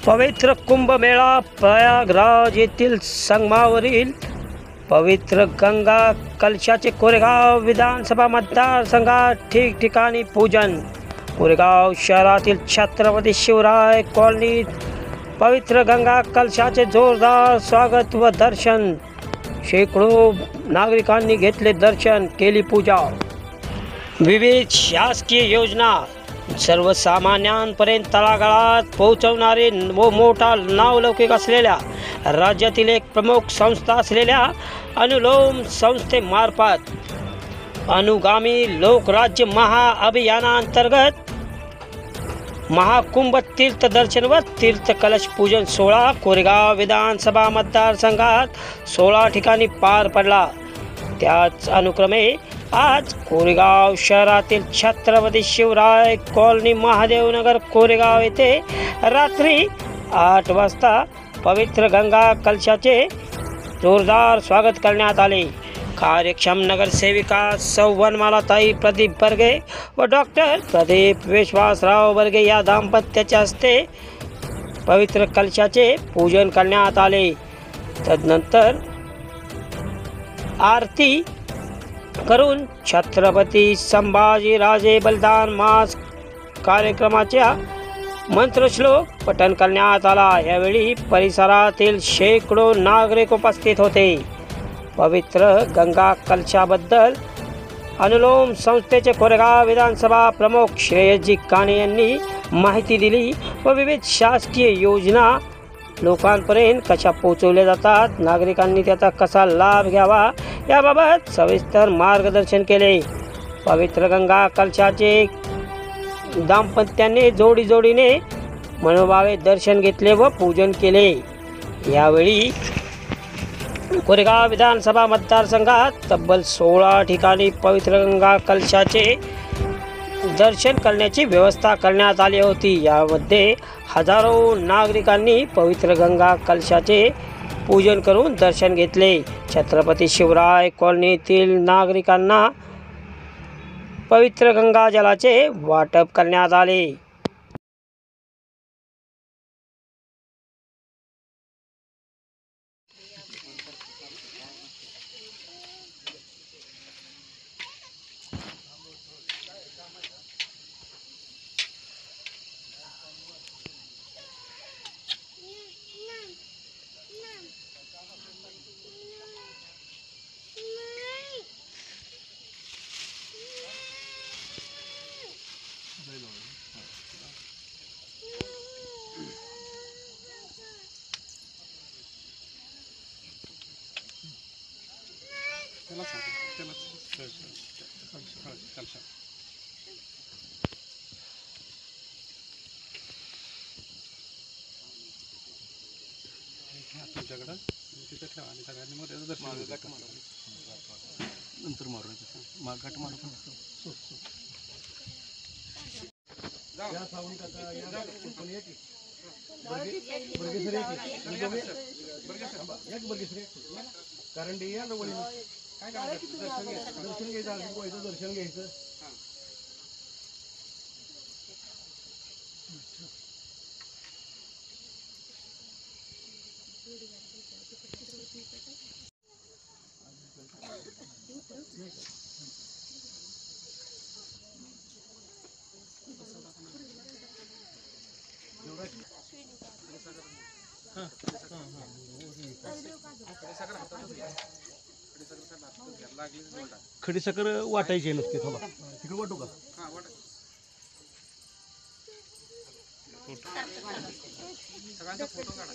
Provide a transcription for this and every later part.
पवित्र कुंभमेळा प्रयागराज येथील संगमावरील पवित्र गंगा कलशाचे कोरेगाव विधानसभा मतदारसंघात ठिकठिकाणी पूजन. कोरेगाव शहरातील छत्रपती शिवराय कॉलनीत पवित्र गंगा कलशाचे जोरदार स्वागत व दर्शन. शेकडो नागरिकांनी घेतले दर्शन, केली पूजा. विविध शासकीय योजना सर्वसामान्यांपर्यंत तळागाळात पोहोचवणारे व मोठा नावलौकिक असलेल्या राज्यातील एक प्रमुख संस्था असलेल्या अनुलोम संस्थेमार्फत अनुगामी लोकराज्य महाअभियानांतर्गत महाकुंभ तीर्थ दर्शन व तीर्थ कलश पूजन सोहळा कोरेगाव विधानसभा मतदारसंघात 16 ठिकाणी पार पडला. त्याच अनुक्रमे आज कोरेगाव शहरातील छत्रपती शिवराय कॉलनी महादेवनगर कोरेगाव येथे रात्री 8 वाजता पवित्र गंगा कलशाचे जोरदार स्वागत करण्यात आले. कार्यक्षम नगरसेविका सौ वनमालाताई प्रदीप बर्गे व डॉक्टर प्रदीप विश्वासराव बर्गे या दाम्पत्याच्या हस्ते पवित्र कलशाचे पूजन करण्यात आले. तदनंतर आरती करून छत्रपती संभाजीराजे बलिदान मास कार्यक्रमाच्या मंत्रश्लोक पठण करण्यात आला. यावेळी परिसरातील शेकडो नागरिक उपस्थित होते. पवित्र गंगा कलशाबद्दल अनुलोम संस्थेचे कोरेगाव विधानसभा प्रमुख श्रेयसजी काणे यांनी माहिती दिली व विविध शासकीय योजना लोकांपर्यंत कशा पोहोचवल्या जातात, नागरिकांनी त्याचा कसा लाभ घ्यावा याबाबत सविस्तर मार्गदर्शन केले. पवित्र गंगा कलशाचे दाम्पत्याने जोडीने मनोभावे दर्शन घेतले व पूजन केले. यावेळी कोरेगाव विधानसभा मतदारसंघात तब्बल 16 ठिकाणी पवित्र गंगा कलशाचे दर्शन करण्याची व्यवस्था करण्यात आली होती. यामध्ये हजारो नागरिकांनी पवित्र गंगा कलशाचे पूजन करून दर्शन घेतले. छत्रपती शिवराय कॉलनीतील नागरिकांना पवित्र गंगा जलाचे वाटप करण्यात आले. तुमच्याकडं तिथं ठेवा आणि सगळ्यांनी मध्ये नंतर मारू घाट मारू कारण दर्शन घ्यायचं दर्शन घ्यायचं. खडीसाखर वाटायची आहे नक्की. थोडा तिकडे वाटू का? सगळ्यांचा फोटो काढा.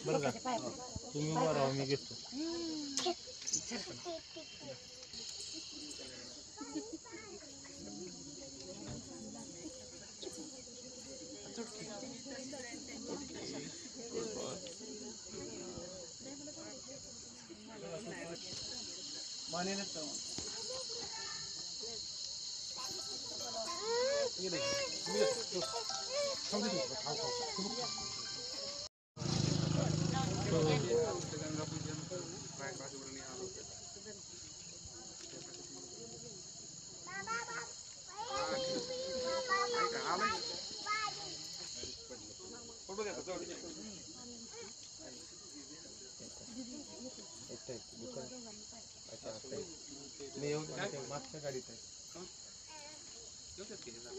बरं का, तुम्ही मारा मी घेतो. मी येऊ दे, ते मागच्या गाडीत आहे. येऊ देत की हे जाऊ.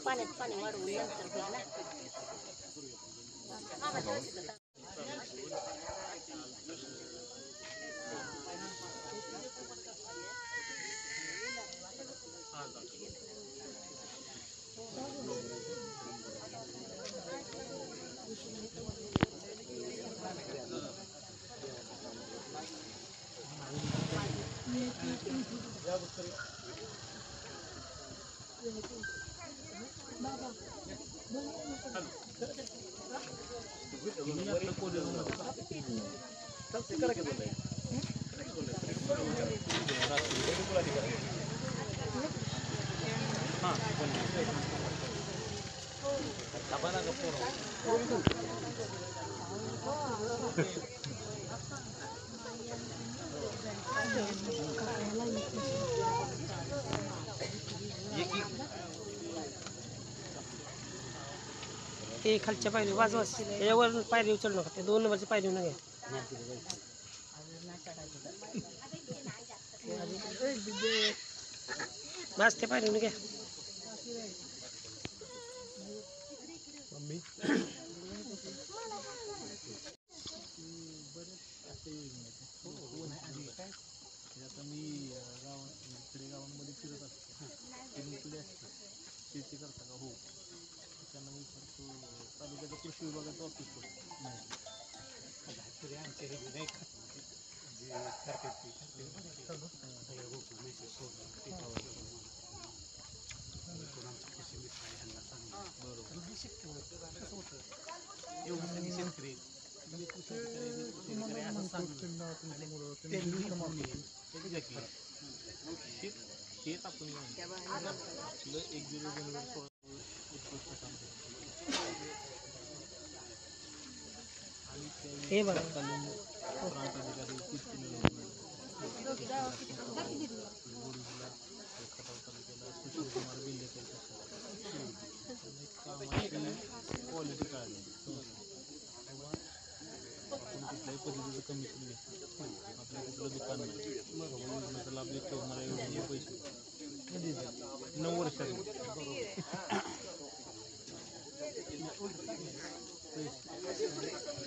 पाण्यात पाणी वाढवून नंतर होईल ना. ते खालच्या पायरी वाजवाच यावर पायरी उचलू नका, ते 2 नंबरची पायरी न घ्या. बस ते पायरी न घ्या. आता मी इकडे गावांमध्ये फिरत असतो, शेती करता का? हो. त्यांना मी विचारतो तालुक्याच्या कृषी विभागाचं ऑफिस करतो. नाही आमच्या हे नाही का जे करतात बरोबर शक्य होतं. कसं होतं एवढं सगळे शेतकरी असं सांगितलं शेत आपण आपलं 1 जुलै 2016 उत्कृष्ट काम हे बघा प्रांत अधिकारी खटाव तालुक्याला सुशील कुमार बिल्लेकर क्वालिटी काढली तेव्हा आपण कुठल्याही पद्धतीचं कमिशन घेतलं. आपल्या कुठलं दुकान नाही, योजनेचा लाभ घेतो मला योजनेचे पैसे 9 वर्षांनी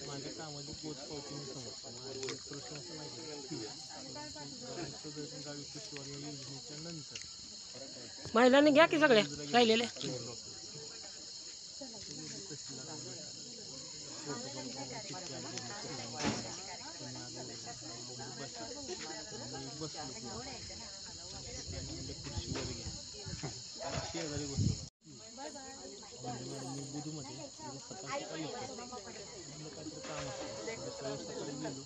माझ्या कामाची पोच पावती मी समजतो. माझी प्रश्न असं नाही गावी कृषीवाडी योजनेच्या नंतर महिलांनी घ्या की सगळ्या राहिलेले. खुर्शीवर घ्या शेजारी बसलो मी बुधमध्ये सकाळी काहीतरी काम असतं सकाळी गेलो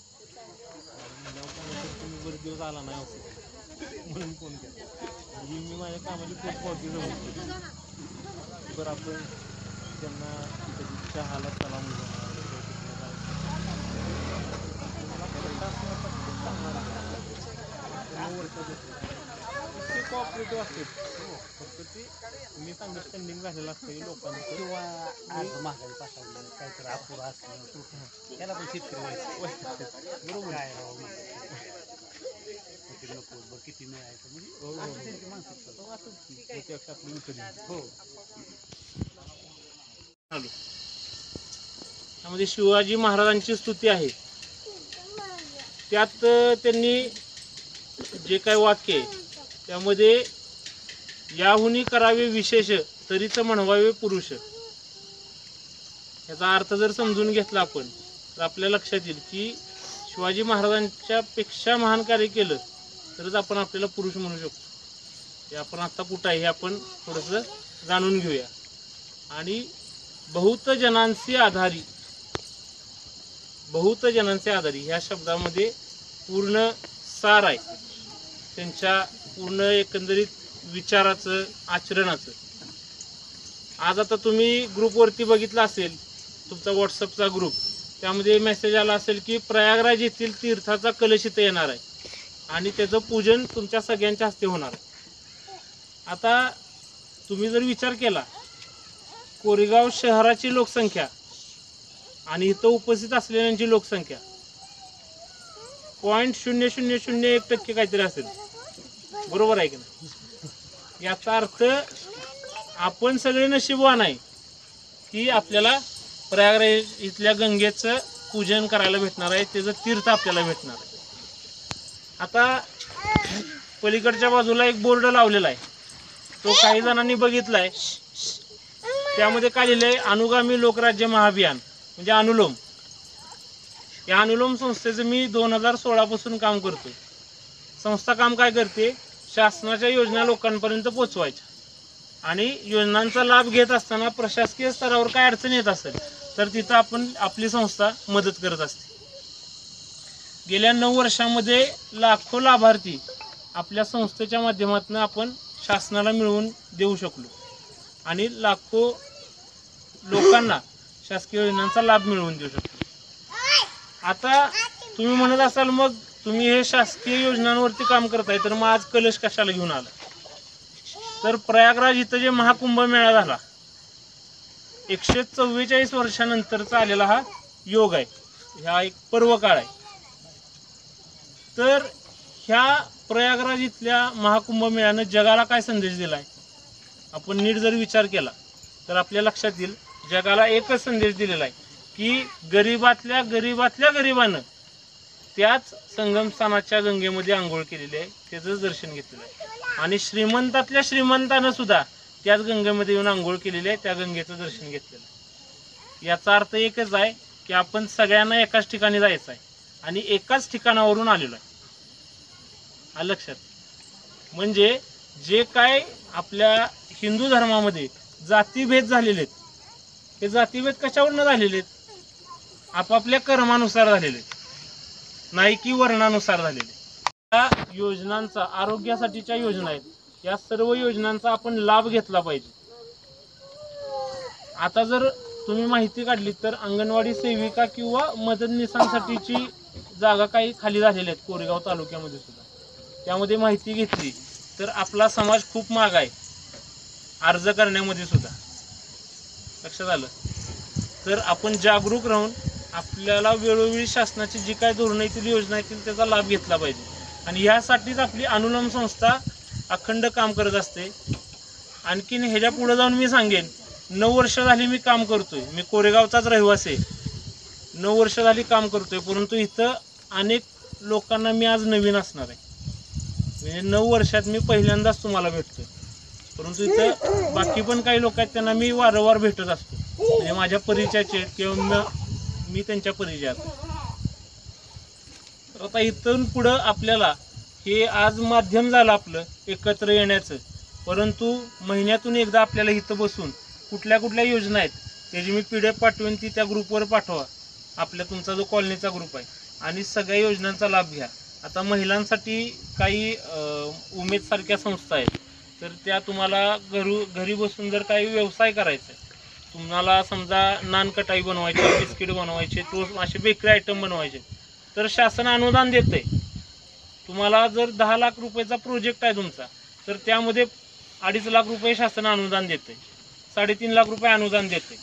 तुम्ही बरेच दिवस आला नाही ऑफिस म्हणून फोन केला. मी माझ्या कामाची खूप मोठी जमतो. बरं आपण त्यांना कधी चहाला चला म्हणजे फॅसिलिटी असते फक्त ते मिसअंडरस्टँडिंग झालेलं असतं लोकांचं किंवा आज महागाई पाठवलं काहीतरी अपुरा असलं तुटणं त्याला पण शेतकरी व्हायचं बरोबर आहे किती नको बरं किती मिळायचं म्हणजे त्यांची मानसिकता त्यापेक्षा आपली विकत हो चालू त्यामध्ये शिवाजी महाराजांची स्तुती आहे त्यात त्यांनी जे काही वाक्य आहे त्यामध्ये याहुनी करावे विशेष तरीच म्हणवावे पुरुष याचा अर्थ जर समजून घेतला आपण तर आपल्या लक्षात येईल की शिवाजी महाराजांच्या पेक्षा महान कार्य केलं तरच आपण आपल्याला पुरुष म्हणू शकतो हे आपण आता कुठं आहे हे आपण थोडंसं जाणून घेऊया आणि बहुत जनांचे आधारी ह्या शब्दामध्ये पूर्ण सार आहे त्यांच्या पूर्ण एकंदरीत विचाराचं आचरणाचं आज आता तुम्ही ग्रुपवरती बघितलं असेल तुमचा व्हॉट्सअपचा ग्रुप त्यामध्ये मेसेज आला असेल की प्रयागराज येथील तीर्थाचा कलश इथं येणार आहे आणि त्याचं पूजन तुमच्या सगळ्यांच्या हस्ते होणार आहे आता तुम्ही जर विचार केला कोरेगाव शहराची लोकसंख्या आणि इथं उपस्थित असलेल्यांची लोकसंख्या 0.0001% काहीतरी असेल बरोबर आहे की नाही याचा अर्थ आपण सगळे नशीबवान आहे की आपल्याला प्रयागराज इथल्या गंगेचं पूजन करायला भेटणार आहे त्याचं तीर्थ आपल्याला भेटणार आहे आता पलीकडच्या बाजूला एक बोर्ड लावलेला आहे तो काही जणांनी बघितलाय त्यामध्ये काय लिहिलंय अनुगामी लोकराज्य महाअभियान म्हणजे अनुलोम या अनुलोम संस्थेचं मी 2016 पासून काम करतोय संस्था काम काय करते शासनाच्या योजना लोकांपर्यंत पोहोचवायच्या आणि योजनांचा लाभ घेत असताना प्रशासकीय स्तरावर काय अडचण येत असेल तर तिथं आपण आपली संस्था मदत करत असते गेल्या 9 वर्षांमध्ये लाखो लाभार्थी आपल्या संस्थेच्या माध्यमातून आपण शासनाला मिळवून देऊ शकलो आणि लाखो लोकांना शासकीय योजनांचा लाभ मिळवून देऊ शकतो आता तुम्ही म्हणत असाल मग तुम्ही हे शासकीय योजनांवरती काम करताय तर मग आज कलश कशाला घेऊन आला तर प्रयागराज इथं जे महाकुंभ मेळा झाला 144 वर्षानंतरचा आलेला हा योग आहे हा एक पर्व काळ आहे तर ह्या प्रयागराज इथल्या महाकुंभ मेळ्यानं जगाला काय संदेश दिलाय आपण नीट जर विचार केला तर आपल्या लक्षात येईल जगाला एकच संदेश दिलेला आहे की गरीबातल्या गरीबानं त्याच संगमस्थानाच्या गंगेमध्ये आंघोळ केलेली आहे त्याचं दर्शन घेतलेलं आहे आणि श्रीमंतातल्या श्रीमंतानं सुद्धा त्याच गंगेमध्ये येऊन आंघोळ केलेली आहे त्या गंगेचं दर्शन घेतलेलं आहे याचा अर्थ एकच आहे की आपण सगळ्यांना एकाच ठिकाणी जायचं आहे आणि एकाच ठिकाणावरून आलेलो आहे लक्षात म्हणजे जे काय आपल्या हिंदू धर्मामध्ये जातीभेद झालेले आहेत हे जातीभेद कशावरून झालेले आहेत आपापल्या कर्मानुसार झालेले आहेत नाही की वर्णानुसार झालेले या योजनांचा आरोग्यासाठीच्या योजना आहेत या सर्व योजनांचा आपण लाभ घेतला पाहिजे आता जर तुम्ही माहिती काढली तर अंगणवाडी सेविका किंवा मदतनीसांसाठीची जागा काही खाली झालेल्या आहेत कोरेगाव तालुक्यामध्ये सुद्धा त्यामध्ये माहिती घेतली तर आपला समाज खूप माग आहे अर्ज करण्यामध्ये सुद्धा लक्षात आलं तर आपण जागरूक राहून आपल्याला वेळोवेळी शासनाची जी काय धोरणं येतील योजना येतील त्याचा लाभ घेतला पाहिजे आणि ह्यासाठीच आपली अनुलोम संस्था अखंड काम करत असते आणखीन ह्याच्या पुढे जाऊन मी सांगेन 9 वर्ष झाली मी काम करतोय मी कोरेगावचाच रहिवासी 9 वर्ष झाली काम करतोय परंतु इथं अनेक लोकांना मी आज नवीन असणार आहे म्हणजे 9 वर्षात मी पहिल्यांदाच तुम्हाला भेटतोय परंतु इथं बाकी पण काही लोक आहेत त्यांना मी वारंवार भेटत असतो म्हणजे माझ्या परिचयाचे किंवा मी त्यांच्या परिचयात तर आता इथून पुढं आपल्याला हे आज माध्यम झालं आपलं एकत्र येण्याचं परंतु महिन्यातून एकदा आपल्याला इथं बसून कुठल्या कुठल्या योजना आहेत त्याची मी PDF पाठवून ती त्या ग्रुपवर पाठवा आपल्या तुमचा जो कॉलनीचा ग्रुप आहे आणि सगळ्या योजनांचा लाभ घ्या आता महिलांसाठी काही उमेद सारख्या संस्था आहेत तर त्या तुम्हाला घरी बसून जर काही व्यवसाय करायचा आहे तुम्हाला समजा नान कटाई बनवायची बिस्किट बनवायचे टोस्ट असे बेकरी आयटम बनवायचे तर शासन अनुदान देते तुम्हाला जर 10 लाख रुपयाचा प्रोजेक्ट आहे तुमचा तर तर त्यामध्ये 2.5 लाख रुपये शासन अनुदान देते, 3.5 लाख रुपये अनुदान देते.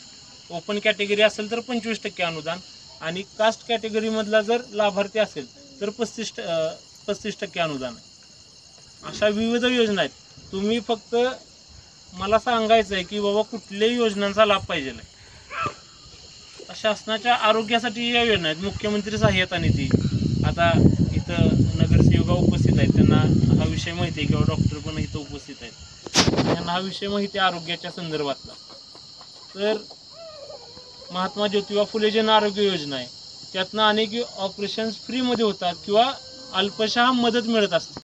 ओपन कॅटेगरी असेल तर 25% अनुदान, आणि कास्ट कॅटेगरीमधला जर लाभार्थी असेल तर 35% अनुदान आहे. अशा विविध योजना आहेत. तुम्ही फक्त मला सांगायचं आहे की बाबा कुठल्याही योजनांचा लाभ पाहिजे आहे. शासनाच्या आरोग्यासाठी या योजना आहेत. मुख्यमंत्री सहाय्यता निधी, आता इथं नगरसेविका उपस्थित आहेत, त्यांना हा विषय माहिती आहे, किंवा डॉक्टर पण इथं उपस्थित आहेत, त्यांना हा विषय माहिती आहे आरोग्याच्या संदर्भातला. तर महात्मा ज्योतिबा फुले जन आरोग्य योजना आहे, त्यातनं अनेक ऑपरेशन्स फ्रीमध्ये होतात किंवा अल्पशा मदत मिळत असते.